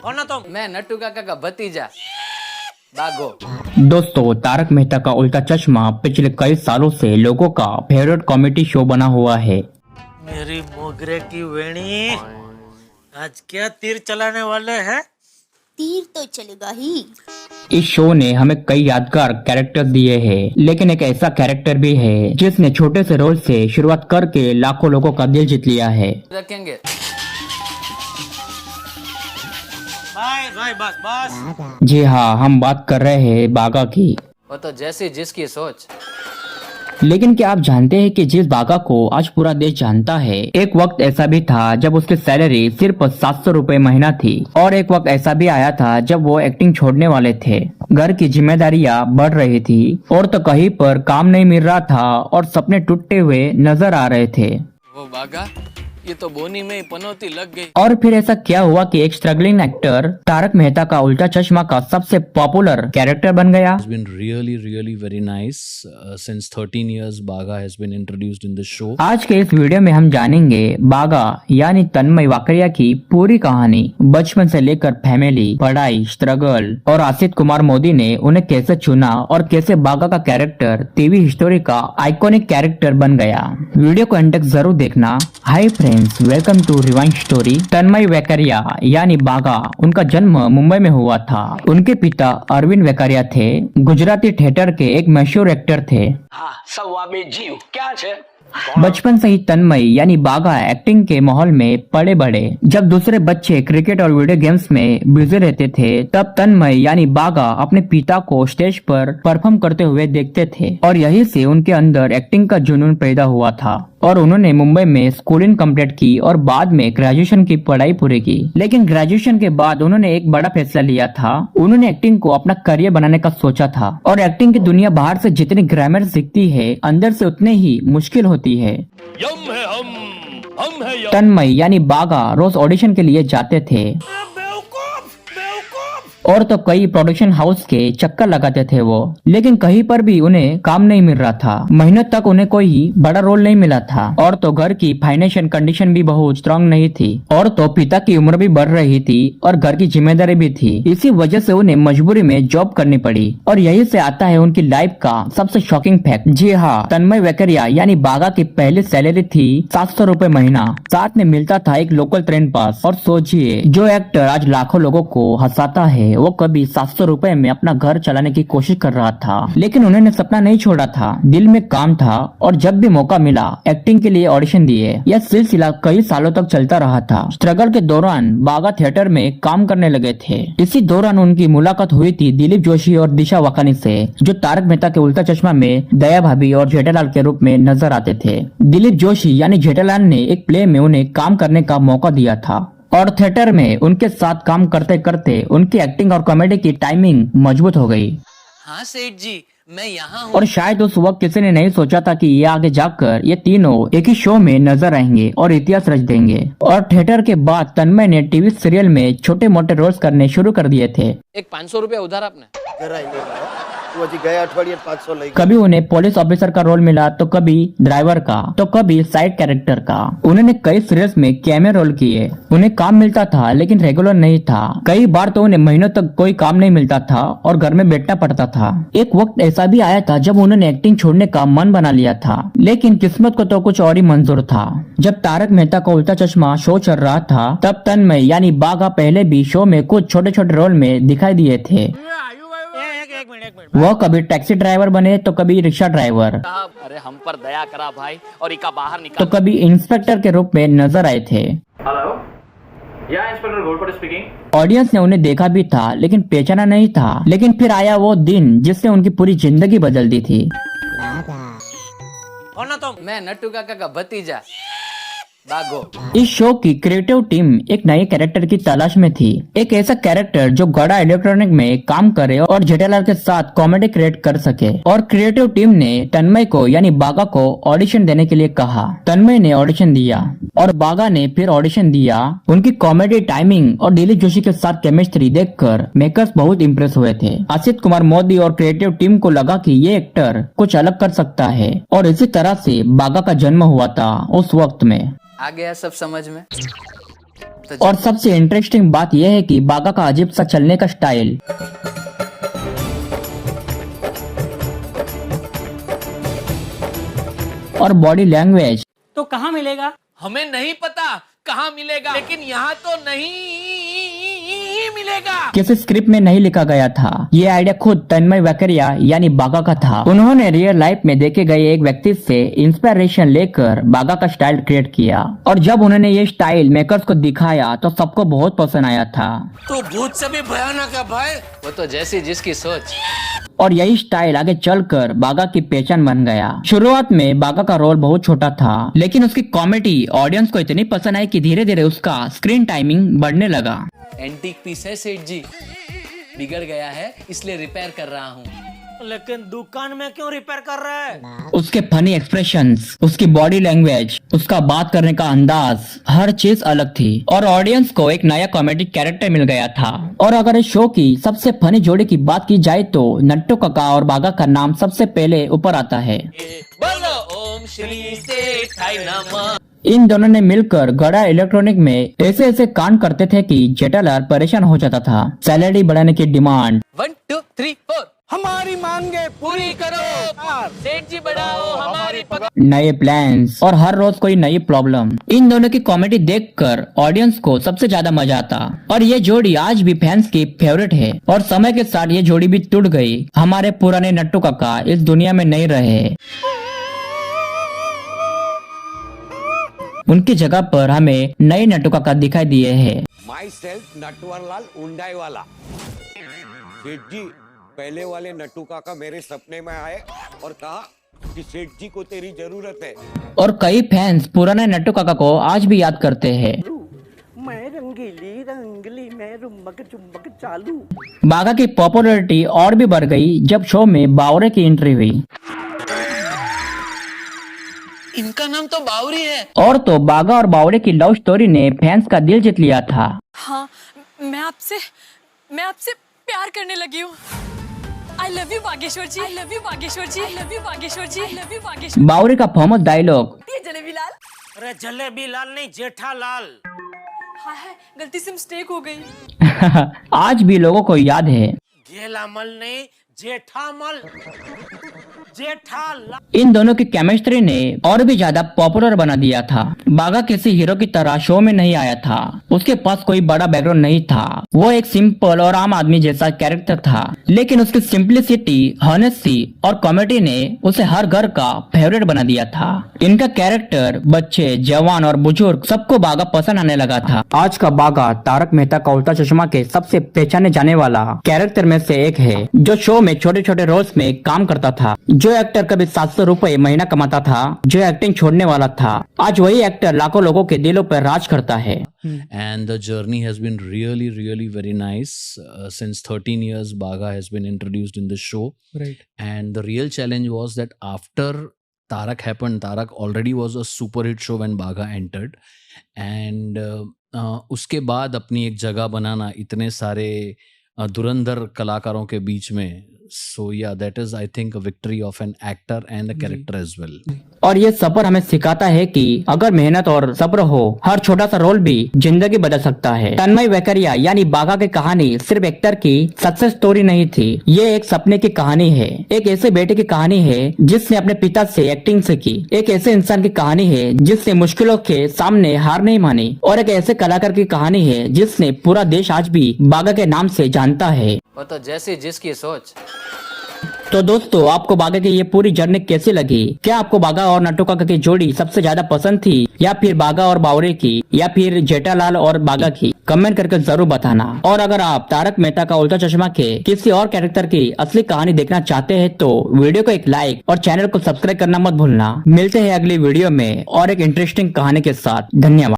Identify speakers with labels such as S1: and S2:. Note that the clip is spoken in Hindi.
S1: हो ना तुम?
S2: मैं नट्टू काका का भतीजा बागो।
S3: दोस्तों, तारक मेहता का उल्टा चश्मा पिछले कई सालों से लोगों का फेवरेट कॉमेडी शो बना हुआ है।
S1: मेरी मोगरे की वेणी, आज क्या तीर चलाने वाले हैं?
S4: तीर तो चलेगा ही।
S3: इस शो ने हमें कई यादगार कैरेक्टर दिए हैं, लेकिन एक ऐसा कैरेक्टर भी है जिसने छोटे से रोल से शुरुआत करके लाखों लोगों का दिल जीत लिया है।
S2: रखेंगे
S1: भाई भाई बस बस।
S3: जी हाँ, हम बात कर रहे हैं बागा की।
S2: वो तो जैसी जिसकी सोच।
S3: लेकिन क्या आप जानते हैं कि जिस बागा को आज पूरा देश जानता है, एक वक्त ऐसा भी था जब उसकी सैलरी सिर्फ 700 रुपए महीना थी। और एक वक्त ऐसा भी आया था जब वो एक्टिंग छोड़ने वाले थे। घर की जिम्मेदारियां बढ़ रही थी और तो कहीं पर काम नहीं मिल रहा था और सपने टूटते हुए नजर आ रहे थे।
S2: वो बागा, ये तो बोनी में ही पनौती लग गई।
S3: और फिर ऐसा क्या हुआ कि एक स्ट्रगलिंग एक्टर तारक मेहता का उल्टा चश्मा का सबसे पॉपुलर कैरेक्टर बन गया।
S5: It's been really very nice. Since 13 years Baga has been introduced in the show.
S3: आज के इस वीडियो में हम जानेंगे बागा यानी तन्मय वाकरिया की पूरी कहानी, बचपन से लेकर फैमिली, पढ़ाई, स्ट्रगल और आसित कुमार मोदी ने उन्हें कैसे चुना और कैसे बागा का कैरेक्टर टीवी हिस्टोरी का आइकॉनिक कैरेक्टर बन गया। वीडियो को एंड तक जरूर देखना। Hi friends, welcome to rewind story. Tanmay Vekaria यानी बागा, उनका जन्म मुंबई में हुआ था। उनके पिता अरविंद वेकरिया थे, गुजराती थिएटर के एक मशहूर एक्टर थे। बचपन से ही तन्मय यानी बागा एक्टिंग के माहौल में पले बढ़े। जब दूसरे बच्चे क्रिकेट और वीडियो गेम्स में बिजी रहते थे, तब तन्मय यानी बागा अपने पिता को स्टेज पर परफॉर्म करते हुए देखते थे और यही से उनके अंदर एक्टिंग का जुनून पैदा हुआ था। और उन्होंने मुंबई में स्कूलिंग कंप्लीट की और बाद में ग्रेजुएशन की पढ़ाई पूरी की। लेकिन ग्रेजुएशन के बाद उन्होंने एक बड़ा फैसला लिया था। उन्होंने एक्टिंग को अपना करियर बनाने का सोचा था। और एक्टिंग की दुनिया बाहर से जितनी ग्रामर दिखती है, अंदर से उतने ही मुश्किल होती है। तन्मय यानी बागा रोज ऑडिशन के लिए जाते थे और तो कई प्रोडक्शन हाउस के चक्कर लगाते थे वो, लेकिन कहीं पर भी उन्हें काम नहीं मिल रहा था। महीनों तक उन्हें कोई बड़ा रोल नहीं मिला था। और तो घर की फाइनेंशियल कंडीशन भी बहुत स्ट्रांग नहीं थी और तो पिता की उम्र भी बढ़ रही थी और घर की जिम्मेदारी भी थी। इसी वजह से उन्हें मजबूरी में जॉब करनी पड़ी। और यही से आता है उनकी लाइफ का सबसे शॉकिंग फैक्ट। जी हाँ, तन्मय वेकरिया यानी बागा की पहली सैलरी थी 700 रुपए महीना। साथ में मिलता था एक लोकल ट्रेन पास। और सोचिए, जो एक्टर आज लाखों लोगों को हंसाता है, वो कभी 700 रुपए में अपना घर चलाने की कोशिश कर रहा था। लेकिन उन्होंने सपना नहीं छोड़ा था, दिल में काम था और जब भी मौका मिला एक्टिंग के लिए ऑडिशन दिए। यह सिलसिला कई सालों तक चलता रहा था। स्ट्रगल के दौरान बागा थिएटर में काम करने लगे थे। इसी दौरान उनकी मुलाकात हुई थी दिलीप जोशी और दिशा वाकानी से, जो तारक मेहता के उल्टा चश्मा में दया भाभी और जेठालाल के रूप में नजर आते थे। दिलीप जोशी यानी जेठालाल ने एक प्ले में उन्हें काम करने का मौका दिया था और थिएटर में उनके साथ काम करते करते उनकी एक्टिंग और कॉमेडी की टाइमिंग मजबूत हो गई।
S2: हाँ सेठ जी, मैं यहाँ हूँ।
S3: और शायद उस वक्त किसी ने नहीं सोचा था कि ये आगे जाकर ये तीनों एक ही शो में नजर आएंगे और इतिहास रच देंगे। और थिएटर के बाद तन्मय ने टीवी सीरियल में छोटे मोटे रोल्स करने शुरू कर दिए थे।
S2: एक 500 रुपया उधार आपने।
S3: कभी उन्हें पुलिस ऑफिसर का रोल मिला, तो कभी ड्राइवर का, तो कभी साइड कैरेक्टर का। उन्होंने कई सीरियल्स में कैमियो रोल किए। उन्हें काम मिलता था लेकिन रेगुलर नहीं था। कई बार तो उन्हें महीनों तक कोई काम नहीं मिलता था और घर में बैठना पड़ता था। एक वक्त ऐसा भी आया था जब उन्होंने एक्टिंग छोड़ने का मन बना लिया था, लेकिन किस्मत को तो कुछ और ही मंजूर था। जब तारक मेहता का उल्टा चश्मा शो चल रहा था, तब तन्मय यानी बागा पहले भी शो में कुछ छोटे छोटे रोल में दिखाई दिए थे।
S1: एक मिनट।
S3: वो कभी टैक्सी ड्राइवर बने, तो कभी रिक्शा ड्राइवर,
S2: अरे हम पर दया करा भाई और इका बाहर निकाल।
S3: तो कभी इंस्पेक्टर के रूप में नजर आए थे।
S6: हेलो, या इंस्पेक्टर गोलपट स्पीकिंग।
S3: ऑडियंस ने उन्हें देखा भी था लेकिन पहचाना नहीं था। लेकिन फिर आया वो दिन जिसने उनकी पूरी जिंदगी बदल दी थी।
S1: हो ना तुम?
S2: मैं नट्टू काका का भतीजा बागो।
S3: इस शो की क्रिएटिव टीम एक नए कैरेक्टर की तलाश में थी। एक ऐसा कैरेक्टर जो गड़ा इलेक्ट्रॉनिक में काम करे और जेठालाल के साथ कॉमेडी क्रिएट कर सके। और क्रिएटिव टीम ने तन्मय को यानी बागा को ऑडिशन देने के लिए कहा। तन्मय ने ऑडिशन दिया और बागा ने फिर ऑडिशन दिया। उनकी कॉमेडी टाइमिंग और दिलीप जोशी के साथ केमिस्ट्री देखकर मेकर्स बहुत इम्प्रेस हुए थे। आसित कुमार मोदी और क्रिएटिव टीम को लगा कि ये एक्टर कुछ अलग कर सकता है और इसी तरह से बागा का जन्म हुआ था उस वक्त में।
S2: आ गया सब समझ में।
S3: और सबसे इंटरेस्टिंग बात यह है कि बागा का अजीब सा चलने का स्टाइल और बॉडी लैंग्वेज
S7: तो कहाँ मिलेगा?
S2: हमें नहीं पता कहाँ मिलेगा, लेकिन यहाँ तो नहीं मिलेगा।
S3: किसी स्क्रिप्ट में नहीं लिखा गया था। ये आइडिया खुद तन्मय वकरिया यानी बागा का था। उन्होंने रियल लाइफ में देखे गए एक व्यक्ति से इंस्पिरेशन लेकर बागा का स्टाइल क्रिएट किया और जब उन्होंने ये स्टाइल मेकर्स को दिखाया तो सबको बहुत पसंद आया था।
S2: तो भूत से भी भयानक है भाई। वो तो जैसी जिसकी सोच।
S3: और यही स्टाइल आगे चलकर बागा की पहचान बन गया। शुरुआत में बागा का रोल बहुत छोटा था, लेकिन उसकी कॉमेडी ऑडियंस को इतनी पसंद आई कि धीरे धीरे उसका स्क्रीन टाइमिंग बढ़ने लगा।
S2: एंटीक पीस है सेठ जी, बिगड़ गया है इसलिए रिपेयर कर रहा हूँ।
S1: लेकिन दुकान में क्यों रिपेयर कर रहा है?
S3: उसके फनी एक्सप्रेशंस, उसकी बॉडी लैंग्वेज, उसका बात करने का अंदाज, हर चीज अलग थी और ऑडियंस को एक नया कॉमेडी कैरेक्टर मिल गया था। और अगर इस शो की सबसे फनी जोड़ी की बात की जाए तो नट्टू काका और बागा का नाम सबसे पहले ऊपर आता है।
S2: बोलो ओम श्री सेठाय नमः।
S3: इन दोनों ने मिलकर गड़ा इलेक्ट्रॉनिक में ऐसे ऐसे कांड करते थे कि जेठालाल परेशान हो जाता था। सैलरी बढ़ाने की डिमांड,
S2: 1 2 3 4 हमारी मांगे पूरी करो, सेठ जी बढ़ाओ हमारी पगार।
S3: नए प्लान्स और हर रोज कोई नई प्रॉब्लम। इन दोनों की कॉमेडी देखकर ऑडियंस को सबसे ज्यादा मजा आता और ये जोड़ी आज भी फैंस की फेवरेट है। और समय के साथ ये जोड़ी भी टूट गई। हमारे पुराने नट्टू काका इस दुनिया में नहीं रहे। उनकी जगह पर हमें नए नट्टू काका दिखाई दिए हैं।
S8: माई सेल्फ नटवरलाल उंडाई वाला। सेठ जी, पहले वाले नट्टू काका मेरे सपने में आए और कहा कि सेठ जी को तेरी जरूरत है।
S3: और कई फैंस पुराने नट्टू काका को आज भी याद करते हैं।
S7: मैं रंगीली रंगली मैं रुमक चुम्बक चालू।
S3: बागा की पॉपुलैरिटी और भी बढ़ गई जब शो में बावरे की एंट्री हुई।
S2: इनका नाम तो बावरी है।
S3: और तो बागा और बावरे की लव स्टोरी ने फैंस का दिल जीत लिया था।
S9: हाँ, मैं आपसे प्यार करने लगी हूँ। I love you Bageshwar ji. I love you Bageshwar ji. I love you Bageshwar ji. I love you Bageshwar.
S3: बावरे का फेमस डायलॉग,
S9: ये जलेबी लाल।
S1: अरे जलेबी लाल नहीं, जेठालाल।
S9: हाय, गलती से मिस्टेक हो गई।
S3: आज भी लोगों को याद है।
S1: गेलामल नहीं, जेठामल, जेठालाल।
S3: इन दोनों की केमिस्ट्री ने और भी ज्यादा पॉपुलर बना दिया था। बागा किसी हीरो की तरह शो में नहीं आया था। उसके पास कोई बड़ा बैकग्राउंड नहीं था। वो एक सिंपल और आम आदमी जैसा कैरेक्टर था, लेकिन उसकी सिंपलिसिटी, हॉनेस्टी और कॉमेडी ने उसे हर घर का फेवरेट बना दिया था। इनका कैरेक्टर बच्चे, जवान और बुजुर्ग सबको बागा पसंद आने लगा था। आज का बागा तारक मेहता का उल्टा चश्मा के सबसे पहचाने जाने वाला कैरेक्टर में से एक है, जो शो में छोटे छोटे रोल्स में काम करता था। जो एक्टर कभी 700 रुपए महीना कमाता था, जो एक्टिंग छोड़ने वाला था, आज वही एक्टर लाखों लोगों के दिलों पर राज करता है।
S5: And the journey has been really, really very nice. Since 13 years, Baga has been introduced in the show.
S2: Right.
S5: And the real challenge was that after Tarak happened, Tarak already was a super hit show when Baga entered. And उसके बाद अपनी एक जगह बनाना इतने सारे धुरंधर कलाकारों के बीच में, so yeah, that is I think a victory of an actor and a character as well.
S3: और ये सफर हमें सिखाता है कि अगर मेहनत और सब्र हो, हर छोटा सा रोल भी जिंदगी बदल सकता है। तन्मय वकरिया यानी बागा की कहानी सिर्फ एक्टर की सक्सेस स्टोरी नहीं थी। ये एक सपने की कहानी है। एक ऐसे बेटे की कहानी है जिसने अपने पिता से एक्टिंग सीखी। एक ऐसे इंसान की कहानी है जिसने मुश्किलों के सामने हार नहीं मानी। और एक ऐसे कलाकार की कहानी है जिसने पूरा देश आज भी बागा के नाम से जानता है।
S2: वो तो जैसी जिसकी सोच।
S3: तो दोस्तों, आपको बागा की ये पूरी जर्नी कैसी लगी? क्या आपको बागा और नट्टू काका की जोड़ी सबसे ज्यादा पसंद थी, या फिर बागा और बावरे की, या फिर जेठालाल और बागा की? कमेंट करके जरूर बताना। और अगर आप तारक मेहता का उल्टा चश्मा के किसी और कैरेक्टर की असली कहानी देखना चाहते हैं तो वीडियो को एक लाइक और चैनल को सब्सक्राइब करना मत भूलना। मिलते हैं अगली वीडियो में और एक इंटरेस्टिंग कहानी के साथ। धन्यवाद।